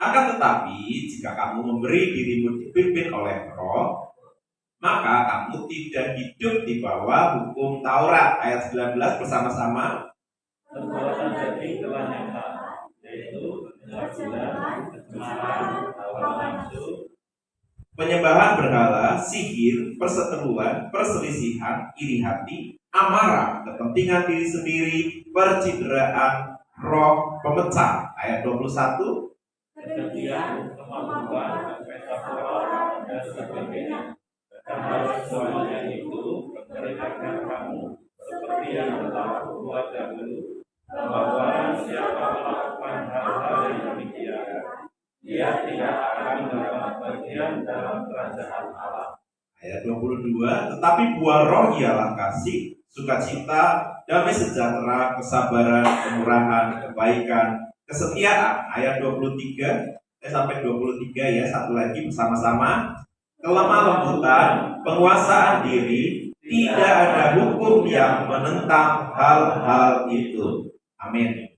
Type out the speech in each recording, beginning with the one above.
Akan tetapi jika kamu memberi dirimu dipimpin oleh Roh, maka kamu tidak hidup di bawah hukum Taurat. Ayat 19 bersama-sama. Perbuatan daging telah nyata, yaitu pencabulan, kecemaran, hawa nafsu, penyembahan berhala, sihir, perseteruan, perselisihan, iri hati, amarah, kepentingan diri sendiri, percideraan, roh, pemecah. Ayat 21. kekejian, kemabukan, pesta pora, dan sebagainya. Karena semuanya itu memperingatkan kamu seperti yang telah kubuat dahulu, bahwa siapa melakukan hal-hal yang demikian, dia tidak akan mendapat bagian dalam kerajaan Allah. Ayat 22. Tetapi buah roh ialah kasih, sukacita, damai sejahtera, kesabaran, kemurahan, kebaikan, kesetiaan. Ayat 23 sampai 23 ya, satu lagi bersama-sama. Kelemah lembutan, penguasaan diri, tidak ada hukum yang menentang hal-hal itu. Amin.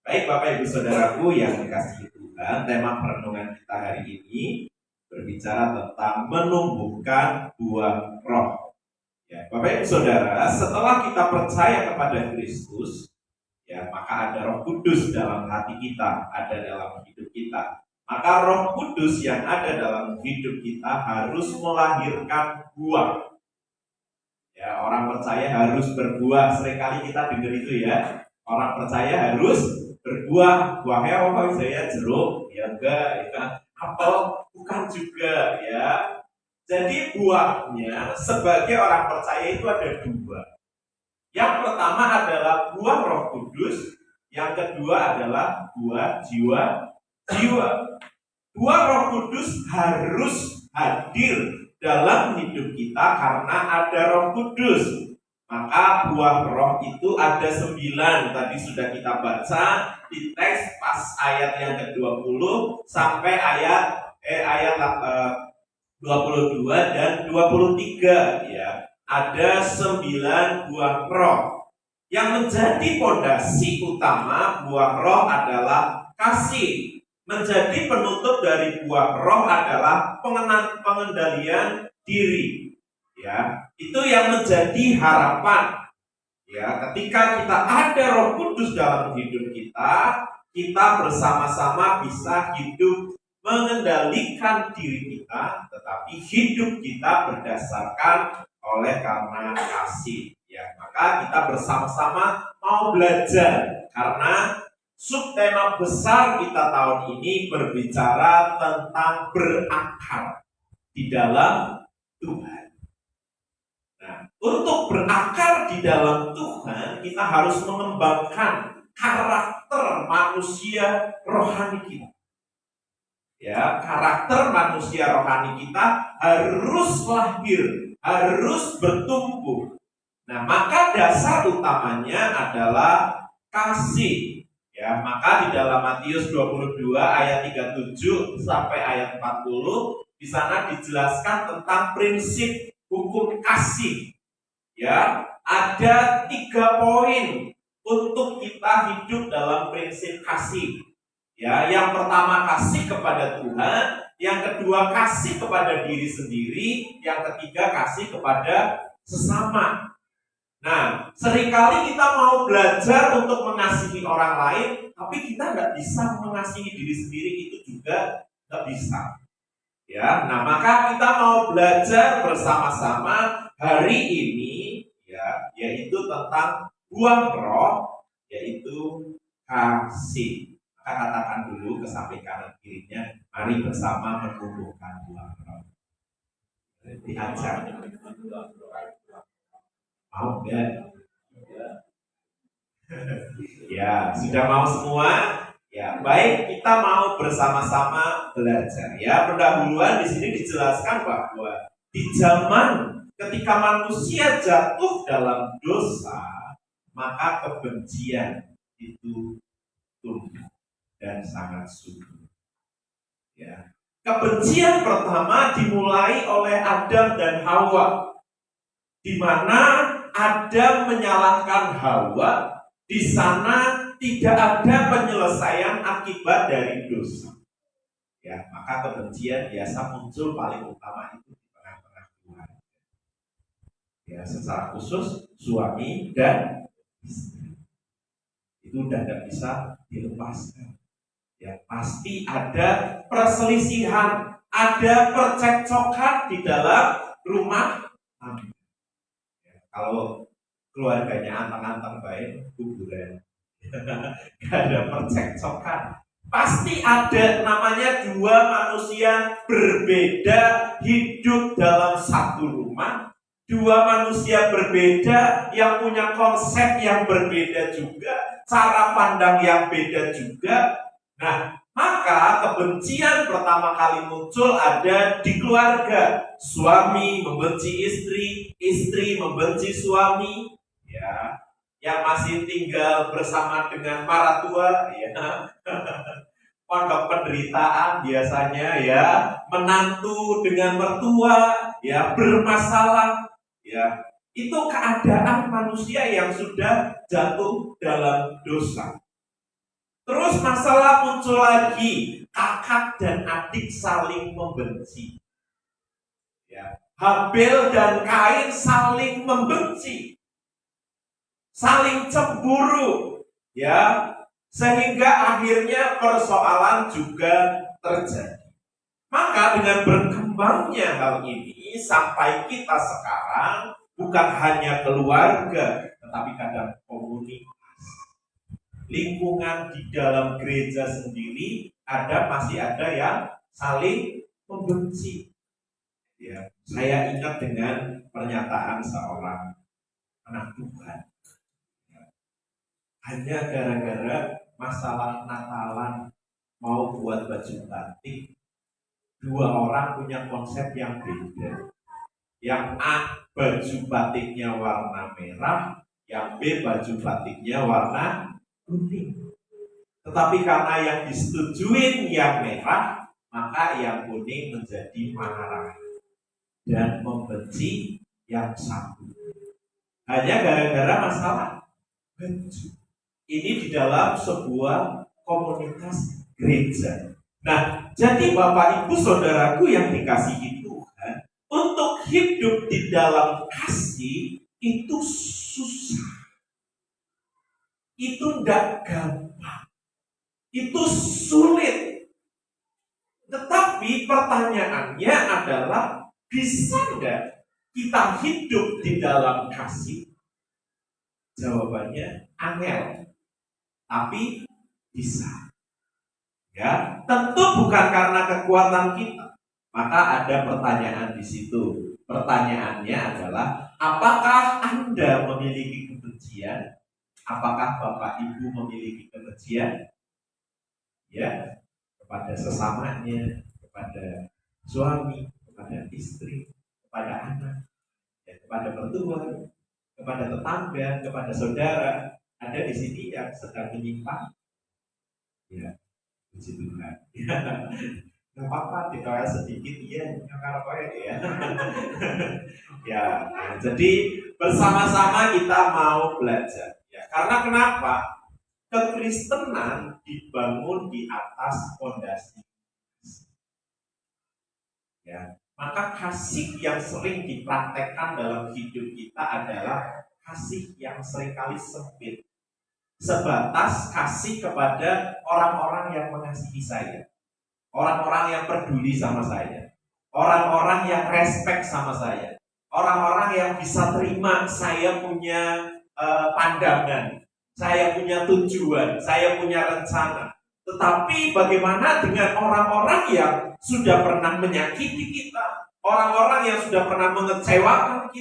Baik Bapak Ibu Saudaraku yang dikasihi Tuhan, tema perenungan kita hari ini berbicara tentang menumbuhkan buah roh. Ya, Bapak Ibu Saudara, setelah kita percaya kepada Kristus, ya maka ada Roh Kudus dalam hati kita, ada dalam hidup kita. Maka Roh Kudus yang ada dalam hidup kita harus melahirkan buah. Ya, orang percaya harus berbuah. Seringkali kita dengar itu ya. Orang percaya harus berbuah. Buahnya apa saya? Jeruk, ya enggak, ya. Apel, bukan juga ya. Jadi buahnya sebagai orang percaya itu ada dua. Yang pertama adalah buah Roh Kudus, yang kedua adalah buah jiwa. Buah Roh Kudus harus hadir dalam hidup kita karena ada Roh Kudus. Maka buah roh itu ada 9. Tadi sudah kita baca di teks pas ayat yang ke-20 sampai ayat 22 dan 23 ya. Ada 9 buah roh. Yang menjadi fondasi utama buah roh adalah kasih. Menjadi penutup dari buah roh adalah pengendalian diri. Ya, itu yang menjadi harapan. Ya, ketika kita ada Roh Kudus dalam hidup kita, kita bersama-sama bisa hidup mengendalikan diri kita, tetapi hidup kita berdasarkan oleh karena kasih. Ya, maka kita bersama-sama mau belajar karena subtema besar kita tahun ini berbicara tentang berakar di dalam Tuhan. Nah, untuk berakar di dalam Tuhan, kita harus mengembangkan karakter manusia rohani kita. Ya, karakter manusia rohani kita harus lahir, harus bertumbuh. Nah, maka dasar utamanya adalah kasih. Ya, maka di dalam Matius 22 ayat 37 sampai ayat 40 di sana dijelaskan tentang prinsip hukum kasih. Ya, ada 3 poin untuk kita hidup dalam prinsip kasih. Ya, yang pertama kasih kepada Tuhan, yang kedua kasih kepada diri sendiri, yang ketiga kasih kepada sesama. Nah, seringkali kita mau belajar untuk mengasihi orang lain, tapi kita nggak bisa mengasihi diri sendiri, itu juga nggak bisa. Ya, nah maka kita mau belajar bersama-sama hari ini, ya, yaitu tentang buah roh, yaitu kasih. Maka katakan dulu ke samping kanan kirinya, mari bersama menumbuhkan buah roh. Diajar. Mau enggak? Ya, sudah mau semua? Ya, baik, kita mau bersama-sama belajar. Ya, pendahuluan di sini dijelaskan bahwa di zaman ketika manusia jatuh dalam dosa, maka kebencian itu tumbuh dan sangat subur. Ya, kebencian pertama dimulai oleh Adam dan Hawa, di mana Adam menyalahkan Hawa. Di sana tidak ada penyelesaian akibat dari dosa. Ya, maka kebencian biasa muncul paling utama itu di tengah-tengah keluarga. Ya, secara khusus suami dan istri. Itu udah tidak bisa dilepaskan. Ya, pasti ada perselisihan, ada percekcokan di dalam rumah tangga. Ya, kalau keluarganya antang-antang baik, kuburan. Gak ada percekcokan. Pasti ada namanya dua manusia berbeda hidup dalam satu rumah. Dua manusia berbeda yang punya konsep yang berbeda juga, cara pandang yang beda juga. Nah, maka kebencian pertama kali muncul ada di keluarga. Suami membenci istri, istri membenci suami. Ya, yang masih tinggal bersama dengan para tua, ya, pondok penderitaan biasanya, ya, menantu dengan mertua, ya, bermasalah, ya, itu keadaan manusia yang sudah jatuh dalam dosa. Terus masalah muncul lagi, kakak dan adik saling membenci, ya, Habel dan Kain saling membenci, saling cemburu, ya, sehingga akhirnya persoalan juga terjadi. Maka dengan berkembangnya hal ini sampai kita sekarang bukan hanya keluarga, tetapi kadang komunitas, lingkungan di dalam gereja sendiri masih ada yang saling membenci. Ya, saya ingat dengan pernyataan seorang anak Tuhan. Hanya gara-gara masalah Natalan mau buat baju batik, dua orang punya konsep yang beda. Yang A baju batiknya warna merah, yang B baju batiknya warna kuning. Tetapi karena yang disetujuin yang merah, maka yang kuning menjadi marah dan membenci yang satu. Hanya gara-gara masalah baju. Ini di dalam sebuah komunitas gereja. Nah, jadi Bapak Ibu Saudaraku yang dikasihi Tuhan, untuk hidup di dalam kasih itu susah. Itu tidak gampang. Itu sulit. Tetapi pertanyaannya adalah, bisa tidak kita hidup di dalam kasih? Jawabannya angel. Tapi bisa. Ya, tentu bukan karena kekuatan kita. Maka ada pertanyaan di situ. Pertanyaannya adalah, apakah Anda memiliki kebencian? Apakah Bapak Ibu memiliki kebencian? Ya, kepada sesamanya, kepada suami, kepada istri, kepada anak, ya, kepada mertua, kepada tetangga, kepada saudara. Ada di sini yang sedang menyimpang. Ya, puji Tuhan. Gak apa-apa, dikawal sedikit, iya, nyakar apa ya. Ya, nah, jadi bersama-sama kita mau belajar. Ya, karena kenapa? Kekristenan dibangun di atas fondasi. Ya, maka kasih yang sering dipraktekkan dalam hidup kita adalah kasih yang seringkali sempit. Sebatas kasih kepada orang-orang yang mengasihi saya, orang-orang yang peduli sama saya, orang-orang yang respect sama saya, orang-orang yang bisa terima saya punya pandangan, saya punya tujuan, saya punya rencana. Tetapi bagaimana dengan orang-orang yang sudah pernah menyakiti kita, orang-orang yang sudah pernah mengecewakan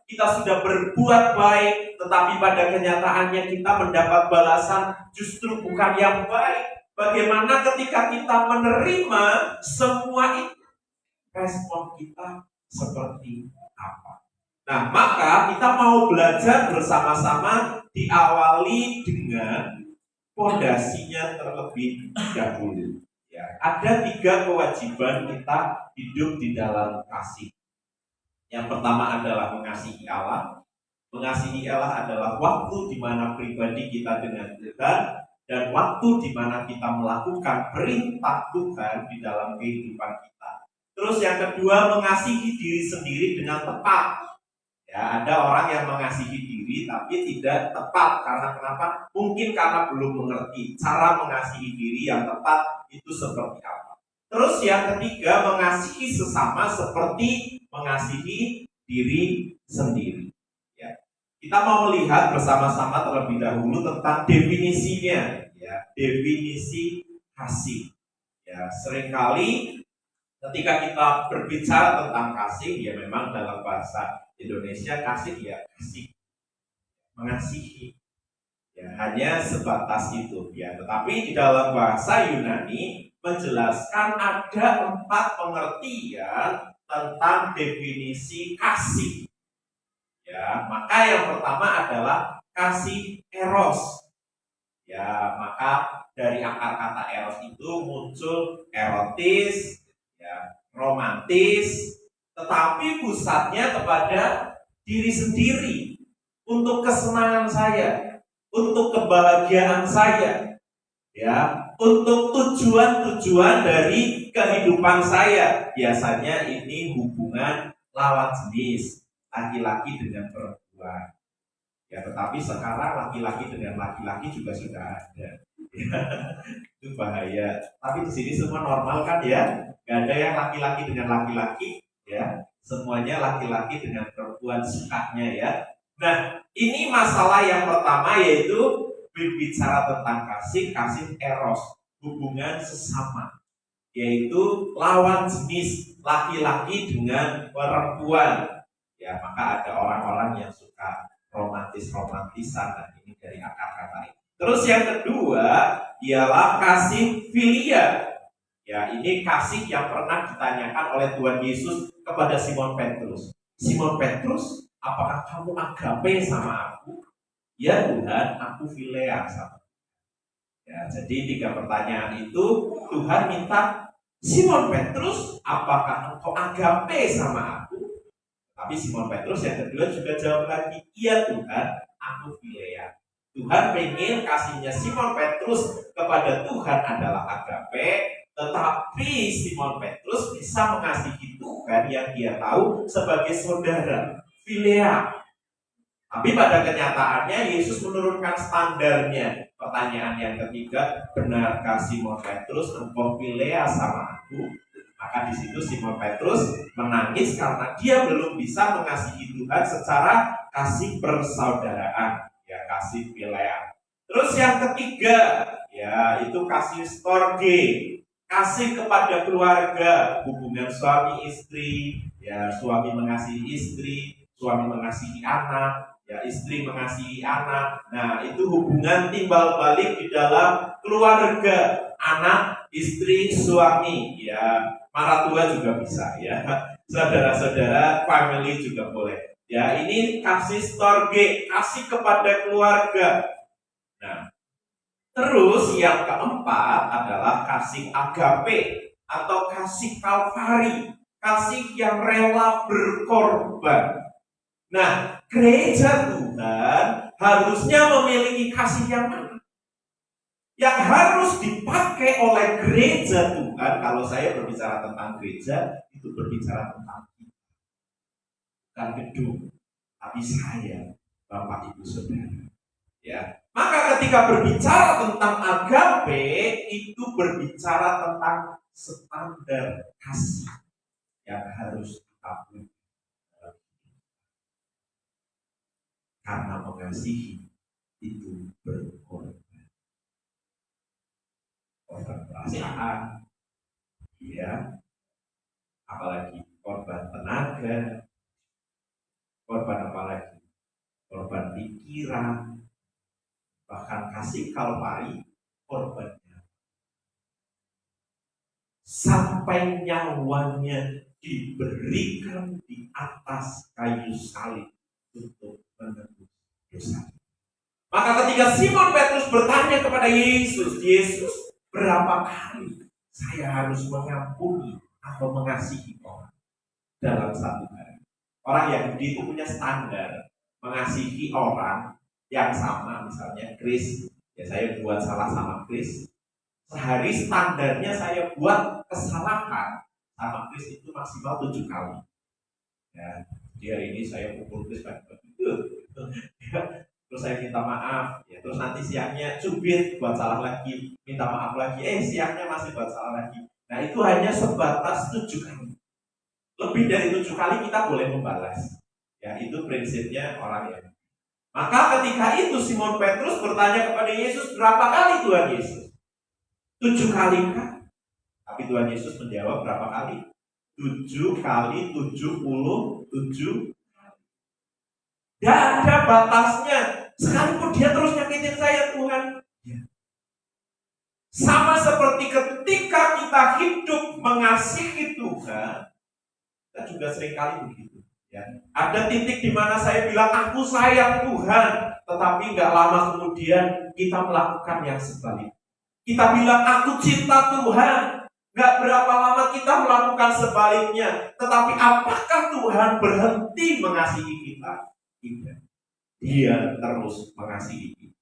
kita sudah berbuat baik, tetapi pada kenyataannya kita mendapat balasan justru bukan yang baik. Bagaimana ketika kita menerima semua itu, respon kita seperti apa? Nah, maka kita mau belajar bersama-sama, diawali dengan fondasinya terlebih dahulu. Ya, ada 3 kewajiban kita hidup di dalam kasih. Yang pertama adalah mengasihi Allah. Mengasihi Allah adalah waktu di mana pribadi kita dengan Tuhan dan waktu di mana kita melakukan perintah Tuhan di dalam kehidupan kita. Terus yang kedua, mengasihi diri sendiri dengan tepat. Ya, ada orang yang mengasihi diri tapi tidak tepat. Karena kenapa? Mungkin karena belum mengerti cara mengasihi diri yang tepat itu seperti apa. Terus yang ketiga, mengasihi sesama seperti mengasihi diri sendiri. Ya. Kita mau melihat bersama-sama terlebih dahulu tentang definisinya, ya, definisi kasih. Ya, seringkali ketika kita berbicara tentang kasih, ya memang dalam bahasa Indonesia kasih ya kasih, mengasihi. Ya, hanya sebatas itu, ya. Tetapi di dalam bahasa Yunani menjelaskan ada 4 pengertian tentang definisi kasih. Ya, maka yang pertama adalah kasih eros. Ya, maka dari akar kata eros itu muncul erotis, ya, romantis, tetapi pusatnya kepada diri sendiri, untuk kesenangan saya, untuk kebahagiaan saya, ya, untuk tujuan-tujuan dari kehidupan saya. Biasanya ini hubungan lawan jenis, laki-laki dengan perempuan. Ya, tetapi sekarang laki-laki dengan laki-laki juga sudah ada. Ya, itu bahaya. Tapi di sini semua normal kan ya? Gak ada yang laki-laki dengan laki-laki, ya. Semuanya laki-laki dengan perempuan sukanya, ya. Nah, ini masalah yang pertama, yaitu berbicara tentang kasih eros, hubungan sesama, yaitu lawan jenis, laki-laki dengan perempuan. Ya, maka ada orang-orang yang suka romantisan, dan ini dari akar kata ini. Terus yang kedua ialah kasih filia. Ya, ini kasih yang pernah ditanyakan oleh Tuhan Yesus kepada Simon Petrus. Simon Petrus, apakah kamu agape sama aku? Ya Tuhan, aku filea sama. Ya, jadi 3 pertanyaan itu Tuhan minta, Simon Petrus, apakah engkau agape sama aku? Tapi Simon Petrus yang kedua juga jawab lagi, iya Tuhan, aku filea. Tuhan pengen kasihnya Simon Petrus kepada Tuhan adalah agape, tetapi Simon Petrus bisa mengasihi Tuhan yang dia tahu sebagai saudara, filea. Tapi pada kenyataannya Yesus menurunkan standarnya. Pertanyaan yang ketiga, benarkah Simon Petrus engkau filea sama aku? Maka di situ Simon Petrus menangis karena dia belum bisa mengasihi Tuhan secara kasih persaudaraan, ya, kasih filea. Terus yang ketiga, ya, itu kasih storge, kasih kepada keluarga, hubungan suami istri, ya, suami mengasihi istri, suami mengasihi anak, ya, istri mengasihi anak. Nah, itu hubungan timbal balik di dalam keluarga, anak, istri, suami, ya. Maratua juga bisa, ya. Saudara-saudara, family juga boleh. Ya, ini kasih storge, kasih kepada keluarga. Nah, terus yang keempat adalah kasih agape atau kasih kalvari, kasih yang rela berkorban. Nah, gereja Tuhan harusnya memiliki kasih yang mana? Yang harus dipakai oleh gereja Tuhan. Kalau saya berbicara tentang gereja, itu berbicara tentang kita, bukan gedung, tapi saya, Bapak Ibu Saudara. Ya, maka ketika berbicara tentang agape, itu berbicara tentang standar kasih yang harus kita punya. Karena mengasihi itu berkorban. Korban perasaan, ya, apalagi korban tenaga, korban apalagi, korban pikiran, bahkan kasih kalvari, korbannya sampai nyawanya diberikan di atas kayu salib untuk menebus dosa. Maka ketika Simon Petrus bertanya kepada Yesus, Yesus, berapa kali saya harus mengampuni atau mengasihi orang dalam satu hari? Orang Yahudi itu punya standar mengasihi orang yang sama, misalnya Kris, Ya saya buat salah sama Kris, sehari standarnya saya buat kesalahan sama Kris itu maksimal 7 kali. Ya, di hari ini saya pukul Kris kan begitu. Terus saya minta maaf, ya terus nanti siangnya cubit buat salah lagi, minta maaf lagi, siangnya masih buat salah lagi. Nah itu hanya sebatas 7 kali. Lebih dari 7 kali kita boleh membalas. Ya itu prinsipnya orang yang. Maka ketika itu Simon Petrus bertanya kepada Yesus, berapa kali Tuhan Yesus? 7 kali kan? Tapi Tuhan Yesus menjawab berapa kali? 7 kali 77. Tidak ada batasnya. Sekalipun dia terus nyakitin saya Tuhan. Sama seperti ketika kita hidup mengasihi Tuhan, kita juga seringkali begitu. Ya. Ada titik di mana saya bilang aku sayang Tuhan, tetapi nggak lama kemudian kita melakukan yang sebaliknya. Kita bilang aku cinta Tuhan, nggak berapa lama kita melakukan sebaliknya. Tetapi apakah Tuhan berhenti mengasihi kita? Tidak. Dia terus mengasihi kita.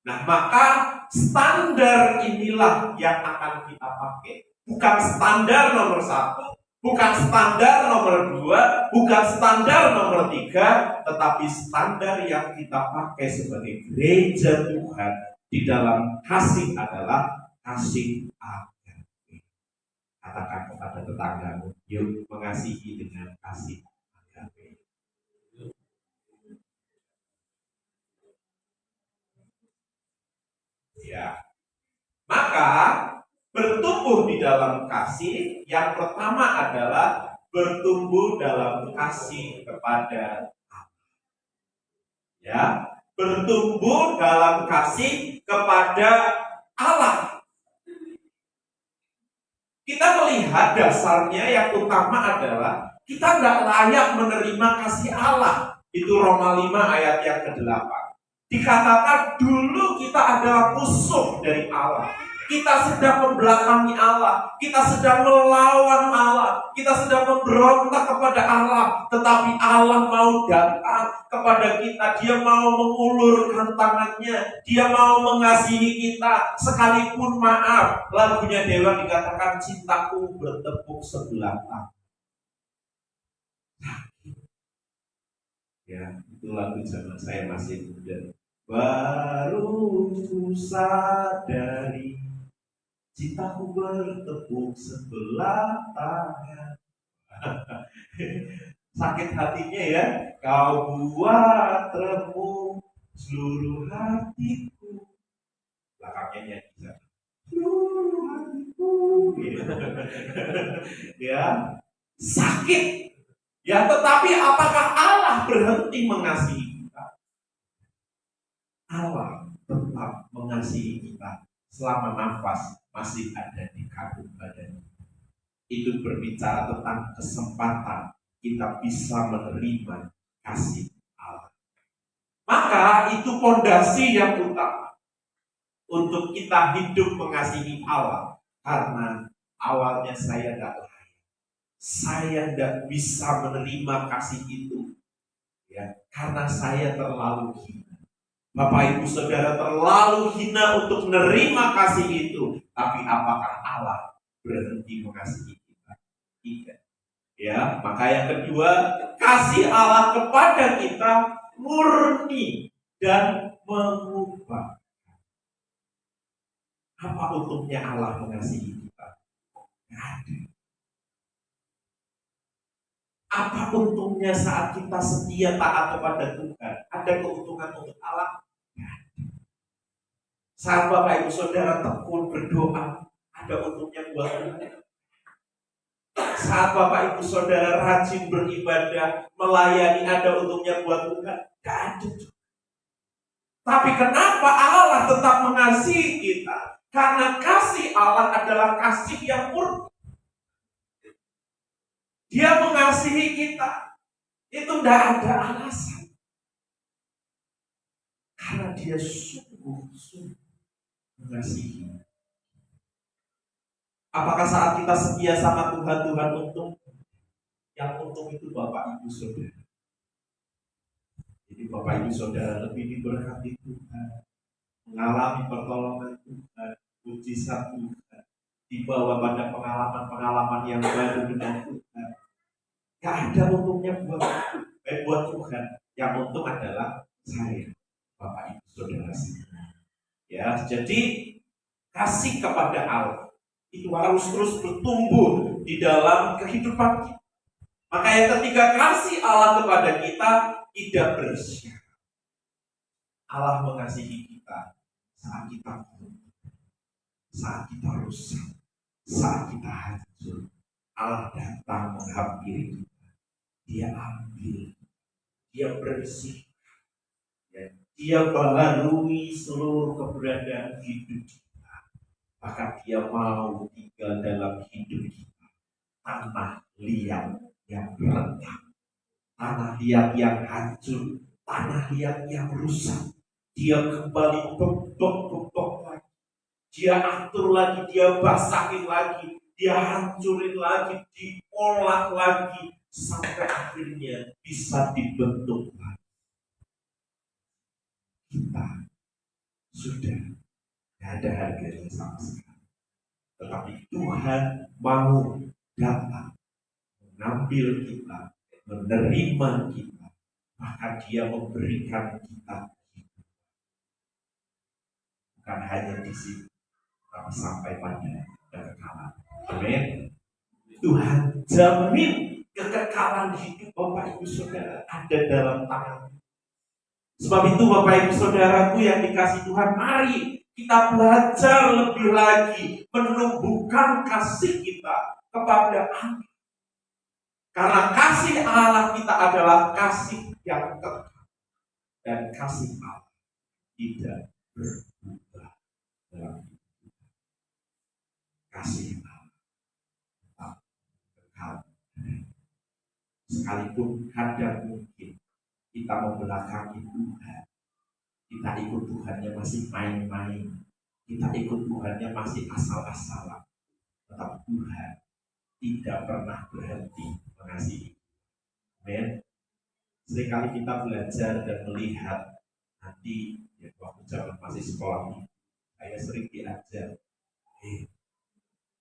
Nah maka standar inilah yang akan kita pakai. Bukan standar nomor 1, bukan standar nomor 2, bukan standar nomor 3, tetapi standar yang kita pakai sebagai gereja Tuhan di dalam kasih adalah kasih agape. Katakan kepada tetanggamu, yuk mengasihi dengan kasih agape. Ya. Maka bertumbuh di dalam kasih, yang pertama adalah bertumbuh dalam kasih kepada Allah. Ya, bertumbuh dalam kasih kepada Allah. Kita melihat dasarnya yang utama adalah kita nggak layak menerima kasih Allah. Itu Roma 5 ayat yang ke-8. Dikatakan dulu kita adalah musuh dari Allah. Kita sedang membelakangi Allah. Kita sedang melawan Allah. Kita sedang memberontak kepada Allah. Tetapi Allah mau datang kepada kita. Dia mau mengulurkan tangannya. Dia mau mengasihi kita. Sekalipun maaf, lagunya Dewa dikatakan cintaku bertepuk sebelah tangan. Ya, itu lagu zaman saya masih muda. Baru ku sadari cintaku bertepuk sebelah tangan. Sakit hatinya ya. Kau buat remuk seluruh hatiku. Belakangnya nyanyi. Seluruh hatiku. Ya, sakit. Ya, tetapi apakah Allah berhenti mengasihi kita? Allah tetap mengasihi kita selama nafas masih ada di kandung badan. Itu berbicara tentang kesempatan kita bisa menerima kasih Allah. Maka itu fondasi yang utama untuk kita hidup mengasihi Allah. Karena awalnya saya tidak layak. Saya tidak bisa menerima kasih itu. Ya, karena saya terlalu hina. Bapak Ibu Saudara terlalu hina untuk menerima kasih itu. Tapi apakah Allah berhenti mengasihi kita? Tidak. Ya, maka yang kedua, kasih Allah kepada kita murni dan mengubah. Apa untungnya Allah mengasihi kita? Tidak ada. Apa untungnya saat kita setia taat kepada Tuhan? Ada keuntungan untuk Allah? Saat Bapak Ibu Saudara tekun berdoa, ada untungnya buat Tuhan. Saat Bapak Ibu Saudara rajin beribadah, melayani, ada untungnya buat Tuhan? Tidak ada. Tapi kenapa Allah tetap mengasihi kita? Karena kasih Allah adalah kasih yang murni. Dia mengasihi kita. Itu tidak ada alasan. Karena dia sungguh-sungguh mengasihi. Apakah saat kita setia sama Tuhan, Tuhan untung? Yang untung itu Bapak Ibu Saudara. Jadi Bapak Ibu Saudara lebih diberkati Tuhan. mengalami pertolongan Tuhan, mujizat Tuhan, dibawa pada pengalaman-pengalaman yang baru dengan Tuhan. Gak ada untungnya buat Tuhan. Yang untung adalah saya, Bapak Ibu Saudara sekalian. Ya, jadi kasih kepada Allah itu harus terus bertumbuh di dalam kehidupan kita. Makanya ketika kasih Allah kepada kita tidak bersyarat. Allah mengasihi kita saat kita buruk, saat kita rusak, saat kita hancur. Allah datang menghampiri kita. Dia ambil, dia bersih, dia baharui seluruh keberadaan hidup kita. Bahkan dia mau tinggal dalam hidup kita. Tanah liat yang retak, tanah liat yang hancur, tanah liat yang rusak, dia kembali bebek lagi, dia atur lagi, dia basahin lagi, dia hancurin lagi, diolah lagi, sampai akhirnya bisa dibentuk lagi. Kita sudah tidak ada harganya sama sekali, tetapi Tuhan mau datang mengambil kita, menerima kita, bahkan dia memberikan kita hidup. Bukan hanya di sini, tapi sampai pada kekekalan. Amin. Tuhan jamin kekekalan hidup Bapak Ibu Saudara ada dalam tangan. Sebab itu Bapak Ibu Saudaraku yang dikasih Tuhan, mari kita belajar lebih lagi menumbuhkan kasih kita kepada Allah. Karena kasih Allah kita adalah kasih yang kekal. Dan kasih Allah tidak berubah dalam hidup kita. Kasih Allah tetap kekal. Sekalipun kadang mungkin kita membelakangi Tuhan, kita ikut Tuhannya masih main-main, kita ikut Tuhannya masih asal-asalan, tetap Tuhan tidak pernah berhenti mengasihi. Amin. Seringkali kita belajar dan melihat, nanti ya, waktu zaman masih sekolah ini, saya sering diajar,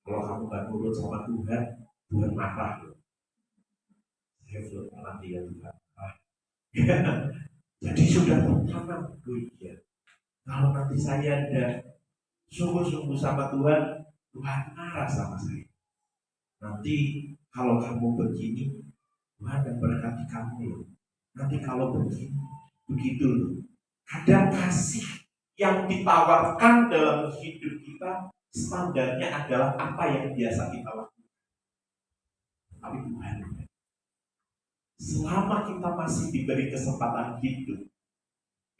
kalau kamu gak nurut sama Tuhan, Tuhan marah loh. Saya belum pernah lihat Tuhan marah. Jadi sudah tertanam, ya. Kalau nanti saya ada sungguh-sungguh sama Tuhan, Tuhan marah sama saya. Nanti kalau kamu begini, Tuhan akan berkati kamu loh. Nanti kalau begini, begitu loh. Kadang kasih yang ditawarkan dalam hidup kita, standarnya adalah apa yang biasa kita lakukan. Tapi Tuhan, selama kita masih diberi kesempatan hidup,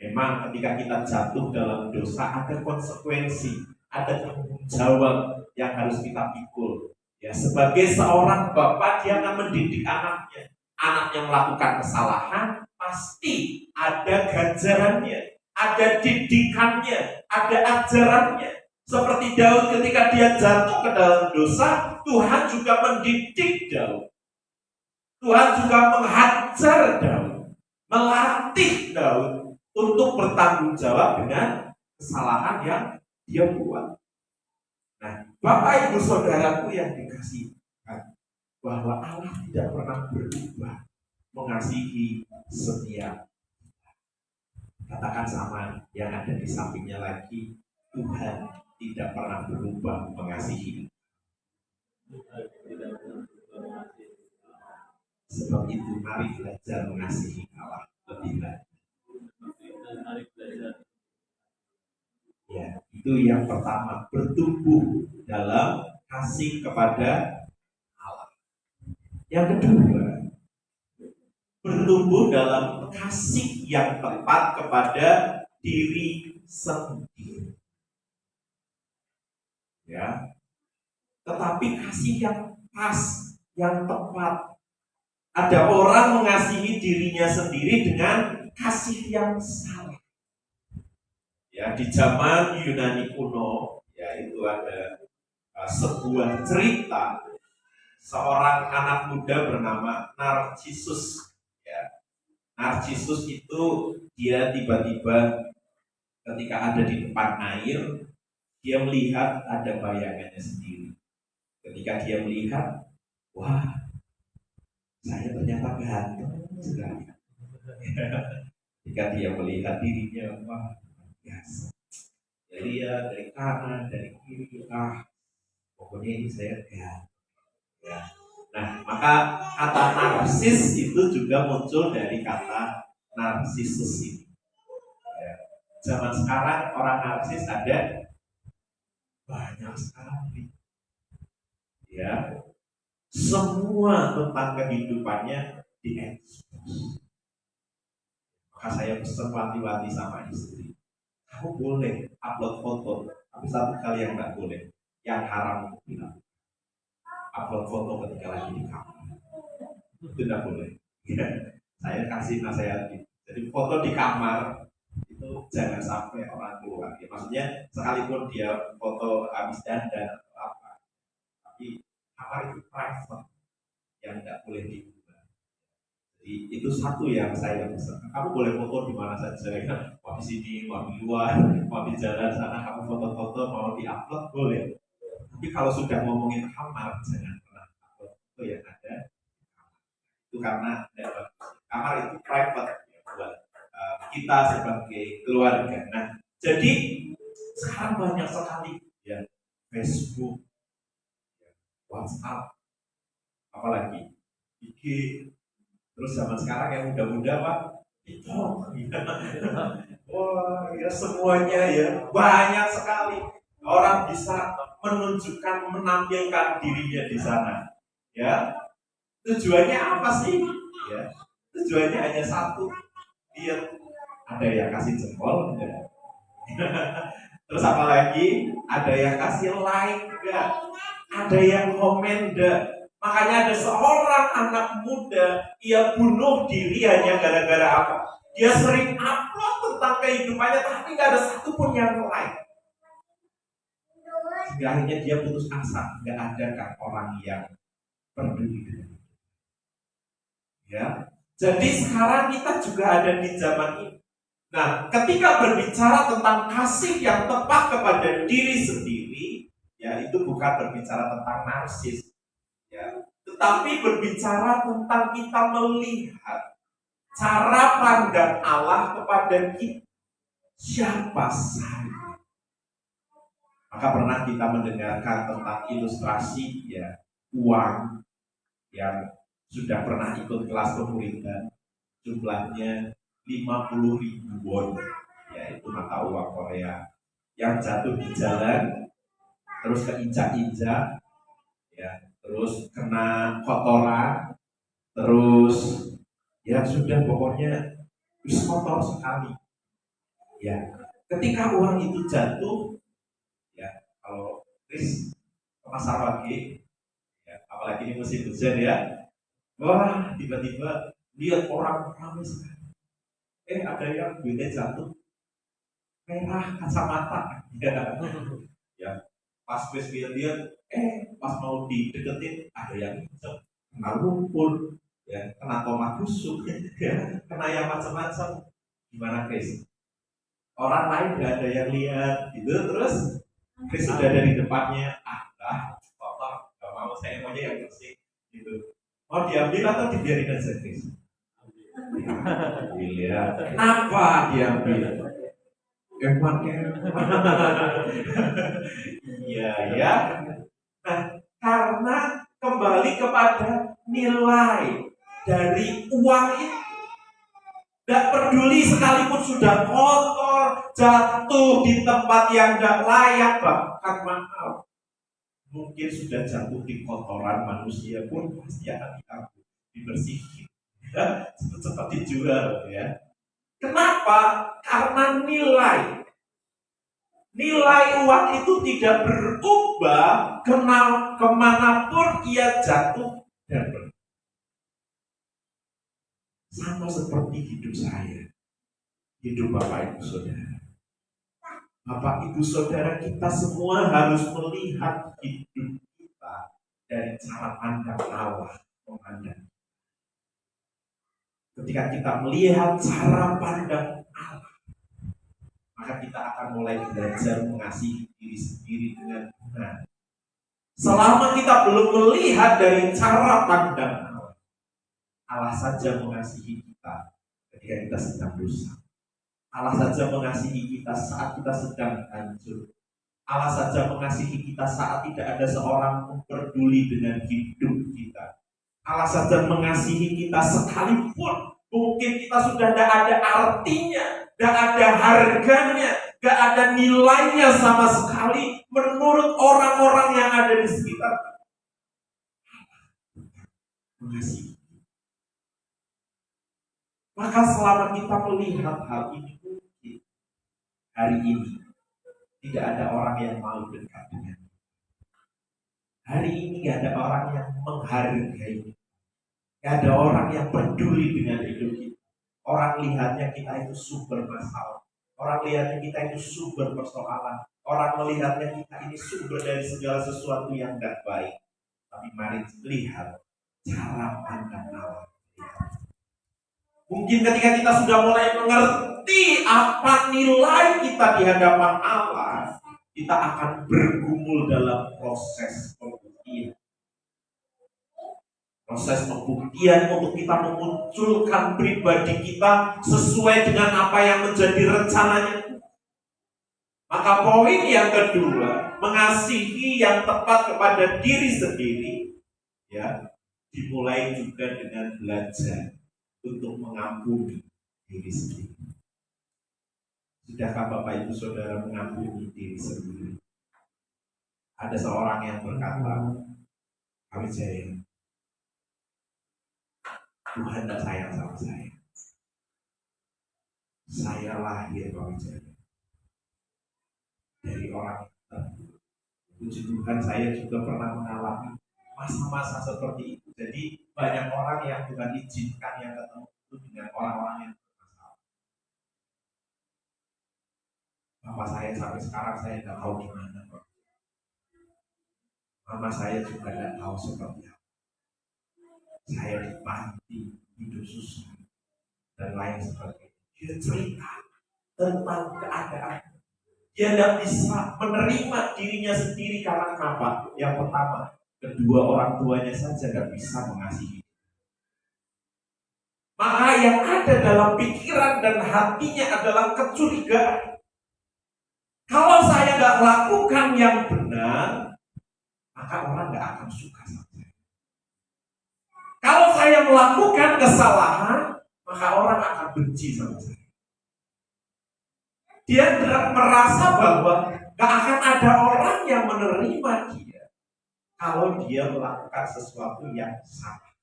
memang ketika kita jatuh dalam dosa ada konsekuensi, ada tanggung jawab yang harus kita pikul. Ya, sebagai seorang bapak, dia akan mendidik anaknya. Anak yang melakukan kesalahan pasti ada ganjarannya, ada didikannya, ada ajarannya. Seperti Daud ketika dia jatuh ke dalam dosa, Tuhan juga mendidik Daud. Tuhan juga menghajar Daud, melatih Daud untuk bertanggung jawab dengan kesalahan yang dia buat. Nah, Bapak Ibu Saudaraku yang dikasihi, bahwa Allah tidak pernah berubah mengasihi setiap kita. Katakan sama yang ada di sampingnya lagi, Tuhan tidak pernah berubah mengasihi. Sebab itu mari belajar mengasihi Allah lebih lagi. Ya, itu yang pertama, bertumbuh dalam kasih kepada Allah. Yang kedua, bertumbuh dalam kasih yang tepat kepada diri sendiri. Ya. Tetapi kasih yang pas, yang tepat. Ada orang mengasihi dirinya sendiri dengan kasih yang salah. Ya, di zaman Yunani kuno, ya itu ada sebuah cerita seorang anak muda bernama Narcissus. Ya. Narcissus itu dia tiba-tiba Ketika ada di depan air, dia melihat ada bayangannya sendiri. Ketika dia melihat, wah, saya ternyata ganteng sekali. Ketika dia melihat dirinya, wah, biasa. Jadi ya dari kanan, dari kiri, pokoknya ini saya ganteng. Ya. Nah, maka kata narsis itu juga muncul dari kata narsisus ini. Ya. Zaman sekarang orang narsis ada banyak sekali. Ya, semua tentang kehidupannya diekspos. Maka saya pesan wanti-wanti sama istri, kamu boleh upload foto, tapi satu kali yang nggak boleh, yang haram itu bilang upload foto ketika lagi di kamar, itu tidak boleh. Ya, saya kasih nasihat gitu. Jadi foto di kamar itu jangan sampai orang keluar. Ya, maksudnya sekalipun dia foto habis dandan atau apa, tapi kamar itu private yang nggak boleh dibuka. Jadi itu satu yang saya pesan. Kamu boleh foto di mana saja, ya. Mau di sini, mau di luar, mau di jalan sana, kamu foto-foto, mau diupload boleh. Tapi kalau sudah ngomongin kamar, jangan pernah upload foto yang ada. Itu karena kamar itu private ya, buat kita sebagai keluarga. Nah, jadi sekarang banyak sekali ya Facebook, ya, WhatsApp, apalagi IG. Terus zaman sekarang yang muda-muda Pak, TikTok. Wah, ya semuanya ya banyak sekali. Orang bisa menunjukkan, menampilkan dirinya di sana. Ya, tujuannya apa sih? Ya, tujuannya hanya satu. Dia ada yang kasih jempol, ya. Terus apa lagi? Ada yang kasih like, enggak? Ada yang komen, enggak? Makanya ada seorang anak muda, ia bunuh diri hanya gara-gara apa? Dia sering upload tentang kehidupannya, tapi nggak ada satupun yang like. Sehingga akhirnya dia putus asa, nggak ada kan orang yang peduli dengan dia. Ya, jadi sekarang kita juga ada di zaman ini. Nah, ketika berbicara tentang kasih yang tepat kepada diri sendiri, ya itu bukan berbicara tentang narsis. Ya, tetapi berbicara tentang kita melihat cara pandang Allah kepada kita. Siapa saya? Maka pernah kita mendengarkan tentang ilustrasi ya uang yang sudah pernah ikut kelas pemuridan, jumlahnya 50.000 won, yaitu mata uang Korea, yang jatuh di jalan, terus keinjak-injak, ya, terus kena kotoran, terus ya sudah pokoknya wis kotor sekali. Ya, ketika uang itu jatuh, ya kalau Chris ke pasar pagi, ya, apalagi ini musim hujan ya, wah tiba-tiba lihat orang ramai sekali. Ada yang duitnya jatuh merah kacamata, ya, ya pas wis lihat, pas mau dideketin ada yang kena lumpur, ya, kena tomat busuk, ya, kena yang macam-macam. Gimana Chris? Orang lain nggak ada yang lihat, gitu. Terus Chris sudah ada di depannya, kotor, nggak mau, saya maunya yang bersih, gitu. Mau diambil atau dibiarin aja Chris? Diambil ya. Kenapa diambil? Emangnya? Iya ya. Nah, karena kembali kepada nilai dari uang itu. Tidak peduli sekalipun sudah kotor, jatuh di tempat yang tidak layak, bahkan maaf, mungkin sudah jatuh di kotoran manusia pun pasti akan diangkut, dibersihkan, ya, cepat-cepat dijual, ya. Kenapa? Karena nilai uang itu tidak berubah kemanapun ia jatuh dan berubah. Sama seperti hidup saya, hidup Bapak Ibu Saudara. Bapak Ibu Saudara, kita semua harus melihat hidup kita dari cara pandang Allah memandang. Ketika kita melihat cara pandang Allah, maka kita akan mulai belajar mengasihi diri sendiri dengan benar. Selama kita belum melihat dari cara pandang Allah, Allah saja mengasihi kita ketika kita sedang dosa. Allah saja mengasihi kita saat kita sedang hancur. Allah saja mengasihi kita saat tidak ada seorang pun peduli dengan hidup kita. Allah saja mengasihi kita sekalipun mungkin kita sudah tidak ada artinya, tidak ada harganya, tidak ada nilainya sama sekali menurut orang-orang yang ada di sekitar. Mengasihi. Maka selama kita melihat hal ini, mungkin hari ini tidak ada orang yang mau dekat dengan kita. Hari ini tidak ada orang yang menghargai. Tidak ada orang yang peduli dengan hidup kita. Orang lihatnya kita itu sumber masalah. Orang lihatnya kita itu sumber persoalan. Orang melihatnya kita ini sumber dari segala sesuatu yang tidak baik. Tapi mari lihat cara pandang Allah. Mungkin ketika kita sudah mulai mengerti apa nilai kita di hadapan Allah, kita akan bergumul dalam proses pembuktian. Proses pembuktian untuk kita memunculkan pribadi kita sesuai dengan apa yang menjadi rencananya. Maka poin yang kedua, mengasihi yang tepat kepada diri sendiri, ya, dimulai juga dengan belajar untuk mengampuni diri sendiri. Sudahkah Bapak Ibu Saudara mengampuni diri sendiri? Ada seorang yang berkata, Pak Wijaya, Tuhan tidak sayang sama saya. Saya lahir, Pak Wijaya, dari orang terburuk. Puji Tuhan, saya juga pernah mengalami masa-masa seperti itu. Jadi banyak orang yang Tuhan izinkan yang ketemu itu dengan orang-orang yang bermasalah. Bapak saya sampai sekarang saya tidak tahu gimana, Pak. Mama saya juga tidak tahu seperti apa. Saya dipanti, hidup susah, dan lain sebagainya. Dia cerita tentang keadaan. Dia tidak bisa menerima dirinya sendiri karena kenapa? Yang pertama, kedua orang tuanya saja tidak bisa mengasihi. Maka yang ada dalam pikiran dan hatinya adalah kecurigaan. Kalau saya nggak melakukan yang benar, maka orang nggak akan suka sama saya. Kalau saya melakukan kesalahan, maka orang akan benci sama saya. Dia merasa bahwa nggak akan ada orang yang menerima dia kalau dia melakukan sesuatu yang salah.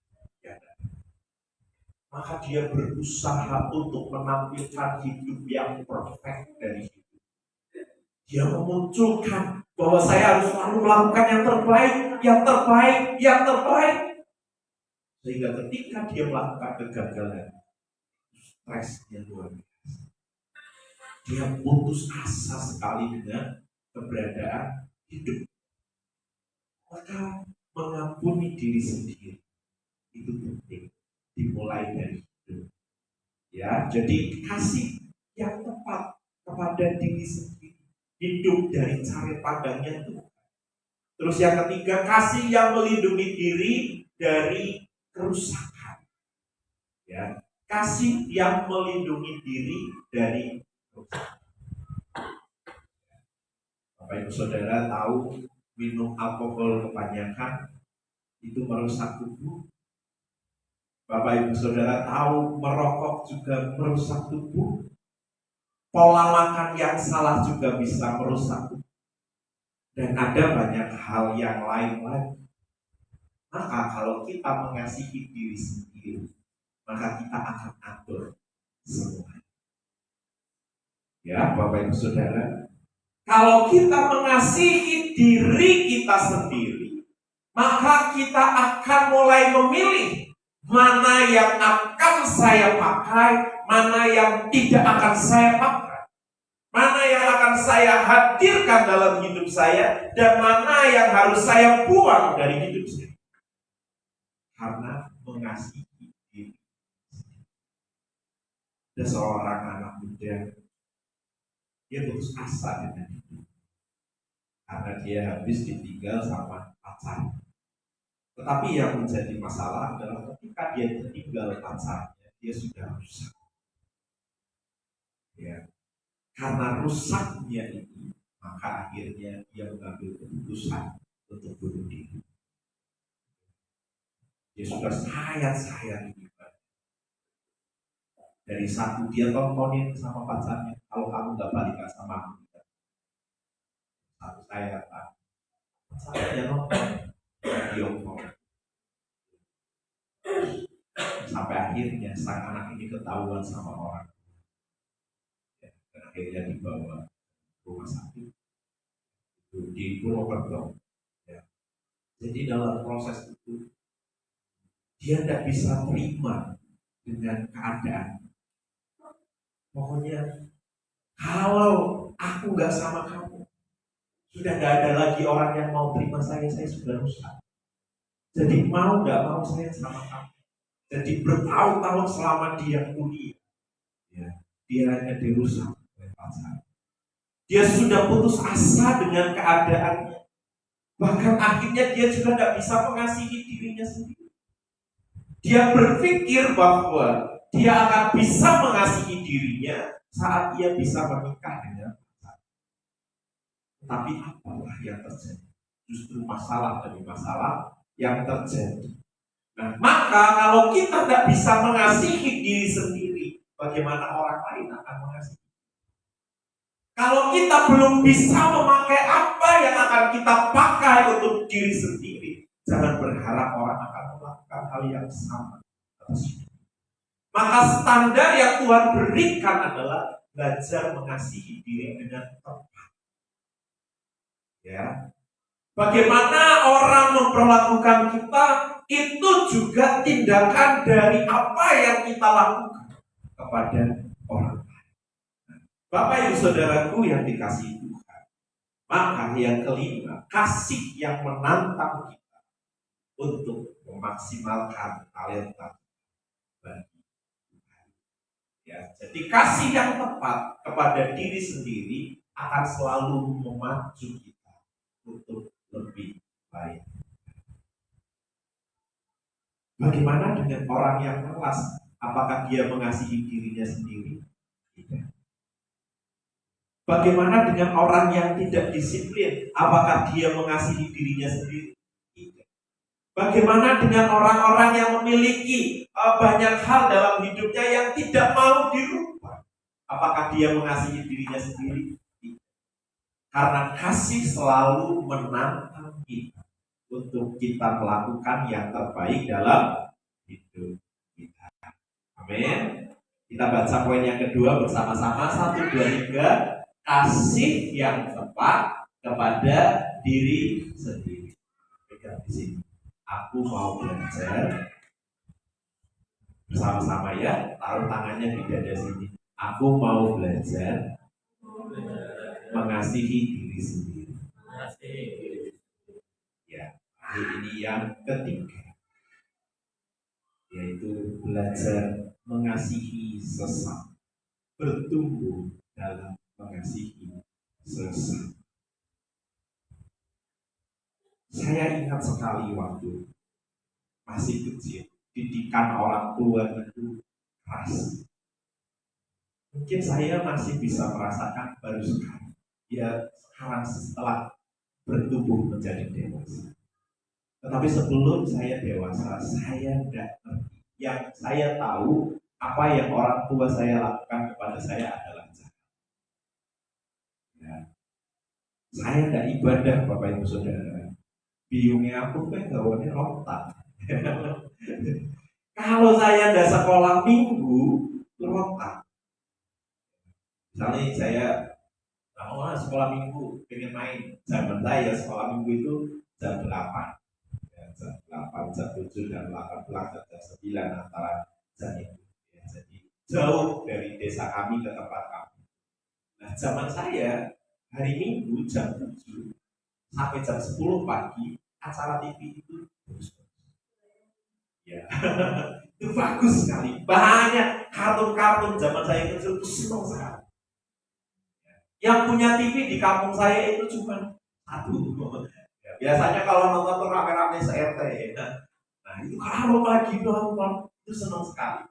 Maka dia berusaha untuk menampilkan hidup yang perfect dari hidup. Dia memunculkan bahwa saya harus selalu melakukan yang terbaik, yang terbaik, yang terbaik. Sehingga ketika dia melakukan kegagalan, stresnya luar biasa. Dia putus asa sekali dengan keberadaan hidup. Maka mengampuni diri sendiri itu penting. Dimulai dari hidup. Ya, jadi kasih yang tepat kepada diri sendiri. Hidup dari cara pandangnya Tuhan. Terus yang ketiga, kasih yang melindungi diri dari kerusakan. Ya, kasih yang melindungi diri dari kerusakan. Bapak Ibu Saudara tahu minum alkohol kebanyakan itu merusak tubuh. Bapak Ibu Saudara tahu merokok juga merusak tubuh. Pola makan yang salah juga bisa merusak tubuh. Dan ada banyak hal yang lain lagi. Maka kalau kita mengasihi diri sendiri, maka kita akan atur semua. Ya, Bapak Ibu Saudara, kalau kita mengasihi diri kita sendiri, maka kita akan mulai memilih mana yang akan saya pakai, mana yang tidak akan saya pakai, mana yang akan saya hadirkan dalam hidup saya, dan mana yang harus saya buang dari hidup saya. Karena mengasihi diri. Ada seorang anak muda Dia putus asa dengan itu. Karena dia habis ditinggal sama pacar. Tetapi yang menjadi masalah adalah ketika dia ditinggal pacarnya, dia sudah rusak. Ya. Karena rusaknya ini, maka akhirnya dia mengambil keputusan untuk bunuh diri. Dia sudah sayang ibadah. Dari satu dia tontonin sama pacarnya, kalau kamu gak balikan sama aku, satu saya Pak. Pacarnya nonton video call. Sampai akhirnya sang anak ini ketahuan sama orang. Dan akhirnya dibawa ke rumah sakit di Purwokerto. Ya. Jadi dalam proses itu dia tidak bisa terima dengan keadaan. Pokoknya kalau aku nggak sama kamu, sudah nggak ada lagi orang yang mau terima saya sudah rusak. Jadi mau nggak mau saya sama kamu. Jadi bertahun-tahun selama dia kuliah, ya, dia hanya dirusak oleh pacar. Dia sudah putus asa dengan keadaannya. Bahkan akhirnya dia juga tidak bisa mengasihi dirinya sendiri. Dia berpikir bahwa dia akan bisa mengasihi dirinya saat dia bisa menikah dengan pacar. Tapi apalah yang terjadi? Justru masalah demi masalah yang terjadi. Nah, maka kalau kita tidak bisa mengasihi diri sendiri, bagaimana orang lain akan mengasihi? Kalau kita belum bisa memakai apa yang akan kita pakai untuk diri sendiri, jangan berharap orang akan melakukan hal yang sama atas hidup. Maka standar yang Tuhan berikan adalah belajar mengasihi diri dengan tepat. Ya, bagaimana orang memperlakukan kita itu juga tindakan dari apa yang kita lakukan kepada orang. Bapak Ibu Saudaraku yang dikasihi Tuhan, maka yang kelima, kasih yang menantang kita untuk memaksimalkan talenta bagi Tuhan. Ya, jadi kasih yang tepat kepada diri sendiri akan selalu memacu kita untuk lebih baik. Bagaimana dengan orang yang malas? Apakah dia mengasihi dirinya sendiri? Tidak. Bagaimana dengan orang yang tidak disiplin? Apakah dia mengasihi dirinya sendiri? Tidak. Bagaimana dengan orang-orang yang memiliki banyak hal dalam hidupnya yang tidak mau dirubah? Apakah dia mengasihi dirinya sendiri? Tidak. Karena kasih selalu menantang kita untuk kita melakukan yang terbaik dalam hidup kita. Amin. Kita baca poin yang kedua bersama-sama. 1, 2, 3. Kasih yang tepat kepada diri sendiri. Pegang di sini. Aku mau belajar bersama-sama ya. Taruh tangannya di dada sini. Aku mau belajar mengasihi diri sendiri. Ya, ini yang ketiga, yaitu belajar mengasihi sesama, bertumbuh dalam mengasihi sesama. Saya ingat sekali waktu masih kecil, didikan orang tua itu keras. Mungkin saya masih bisa merasakan baru sekarang. Ya sekarang setelah bertumbuh menjadi dewasa. Tetapi sebelum saya dewasa, saya tidak ngerti. Yang saya tahu, apa yang orang tua saya lakukan kepada saya adalah jahat. Ya. Saya tidak ibadah, Bapak Ibu Saudara. Biungnya aku kan gawannya rontak. Kalau saya tidak sekolah minggu, rontak. Misalnya saya sekolah minggu, pengen main. Zaman saya sekolah minggu itu jam 8. Jam 8, jam 7, dan 18, jam 9 antara jam itu. Ya, jadi jauh dari desa kami ke tempat kami. Nah, zaman saya hari Minggu jam 7 sampai jam 10 pagi acara TV itu bagus. Ya, itu bagus sekali. Banyak kartun-kartun zaman saya kecil itu senang sekali. Ya. Yang punya TV di kampung saya itu cuma satu. Ya, biasanya kalau nonton tuh rame-rame se-RT. Nah itu kalau lagi nonton itu senang sekali.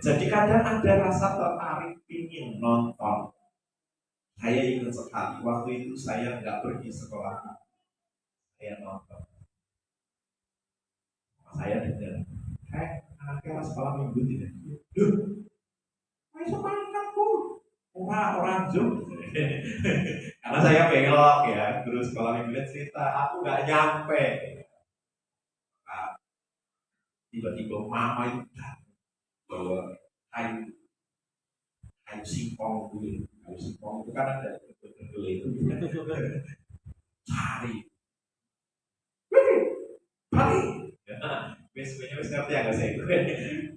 Jadi kadang ada rasa tertarik ingin nonton. Saya ingat sekali waktu itu saya nggak pergi sekolah, saya nonton. Saya dengar, anaknya sekolah minggu tidak. Duh, saya semangat pun. Orang jum. Karena saya belok ya, guru sekolah minggu cerita, aku nggak nyampe. Nah, tiba-tiba mama itu bawa kayu singkong dulu. Kayu singkong itu kan ada kedele itu. Cari. Balik. Biasanya wis ngerti agak saya.